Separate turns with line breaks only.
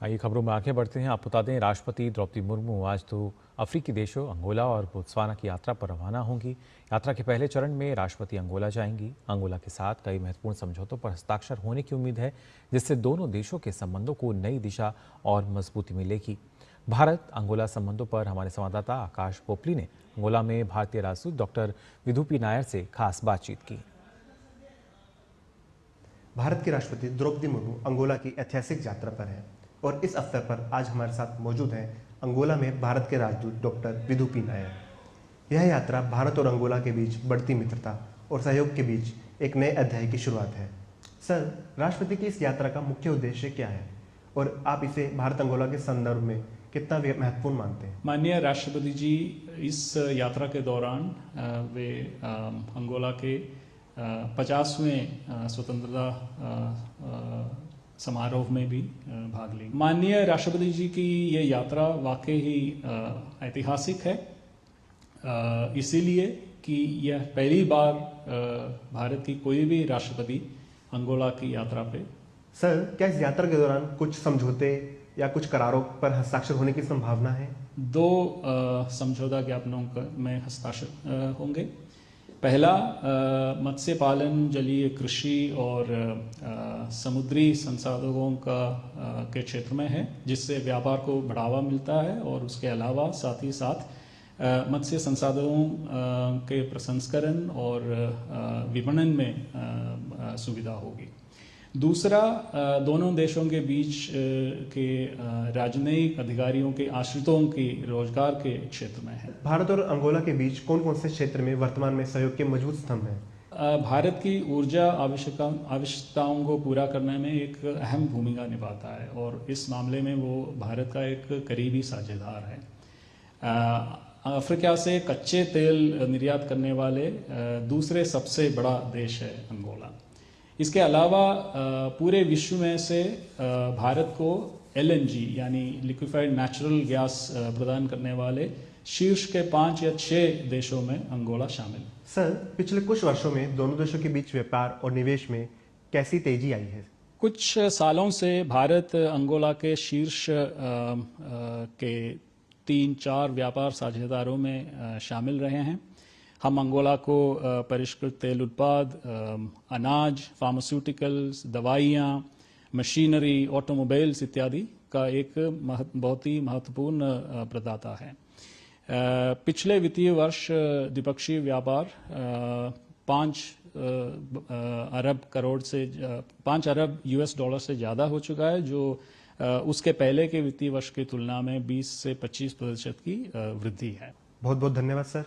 आइए खबरों में आगे बढ़ते हैं। आपको बता दें, राष्ट्रपति द्रौपदी मुर्मू आज तो अफ्रीकी देशों अंगोला और बोत्सवाना की यात्रा पर रवाना होंगी। यात्रा के पहले चरण में राष्ट्रपति अंगोला जाएंगी। अंगोला के साथ कई महत्वपूर्ण समझौतों पर हस्ताक्षर होने की उम्मीद है, जिससे दोनों देशों के संबंधों को नई दिशा और मजबूती मिलेगी। भारत अंगोला संबंधों पर हमारे संवाददाता आकाश पोपली ने अंगोला में भारतीय राजदूत डॉक्टर विधुपी नायर से खास बातचीत की।
भारत के राष्ट्रपति द्रौपदी मुर्मू अंगोला की ऐतिहासिक यात्रा पर हैं और इस अवसर पर आज हमारे साथ मौजूद हैं अंगोला में भारत के राजदूत डॉक्टर विधुपी नायर। यह यात्रा भारत और अंगोला के बीच बढ़ती मित्रता और सहयोग के बीच एक नए अध्याय की शुरुआत है। सर, राष्ट्रपति की इस यात्रा का मुख्य उद्देश्य क्या है और आप इसे भारत अंगोला के संदर्भ में कितना महत्वपूर्ण मानते हैं?
माननीय राष्ट्रपति जी इस यात्रा के दौरान वे अंगोला के 50वें स्वतंत्रता समारोह में भी भाग लेंगे। माननीय राष्ट्रपति जी की ये यात्रा वाकई ही ऐतिहासिक है, इसीलिए कि यह पहली बार भारत की कोई भी राष्ट्रपति अंगोला की यात्रा पे।
सर, क्या इस यात्रा के दौरान कुछ समझौते या कुछ करारों पर हस्ताक्षर होने की संभावना है?
2 समझौता ज्ञापनों में हस्ताक्षर होंगे। पहला मत्स्य पालन, जलीय कृषि और समुद्री संसाधनों के क्षेत्र में है, जिससे व्यापार को बढ़ावा मिलता है और उसके अलावा साथ ही साथ मत्स्य संसाधनों के प्रसंस्करण और विपणन में सुविधा होगी। दूसरा, दोनों देशों के बीच के राजनयिक अधिकारियों के आश्रितों की रोजगार के क्षेत्र में है।
भारत और अंगोला के बीच कौन कौन से क्षेत्र में वर्तमान में सहयोग के मजबूत स्तंभ हैं?
भारत की ऊर्जा आवश्यकताओं को पूरा करने में एक अहम भूमिका निभाता है और इस मामले में वो भारत का एक करीबी साझेदार है। अफ्रीका से कच्चे तेल निर्यात करने वाले दूसरे सबसे बड़ा देश है अंगोला। इसके अलावा पूरे विश्व में से भारत को LNG यानी लिक्विफाइड नेचुरल गैस प्रदान करने वाले शीर्ष के 5 या 6 देशों में अंगोला शामिल।
सर, पिछले कुछ वर्षों में दोनों देशों के बीच व्यापार और निवेश में कैसी तेजी आई है?
कुछ सालों से भारत अंगोला के शीर्ष के 3-4 व्यापार साझेदारों में शामिल रहे हैं। हम अंगोला को परिष्कृत तेल उत्पाद, अनाज, फार्मास्यूटिकल्स, दवाइयाँ, मशीनरी, ऑटोमोबाइल्स इत्यादि का एक बहुत ही महत्वपूर्ण प्रदाता है। पिछले वित्तीय वर्ष द्विपक्षीय व्यापार 5 अरब US डॉलर से ज़्यादा हो चुका है, जो उसके पहले के वित्तीय वर्ष की तुलना में 20 से 25% की वृद्धि है।
बहुत बहुत धन्यवाद सर।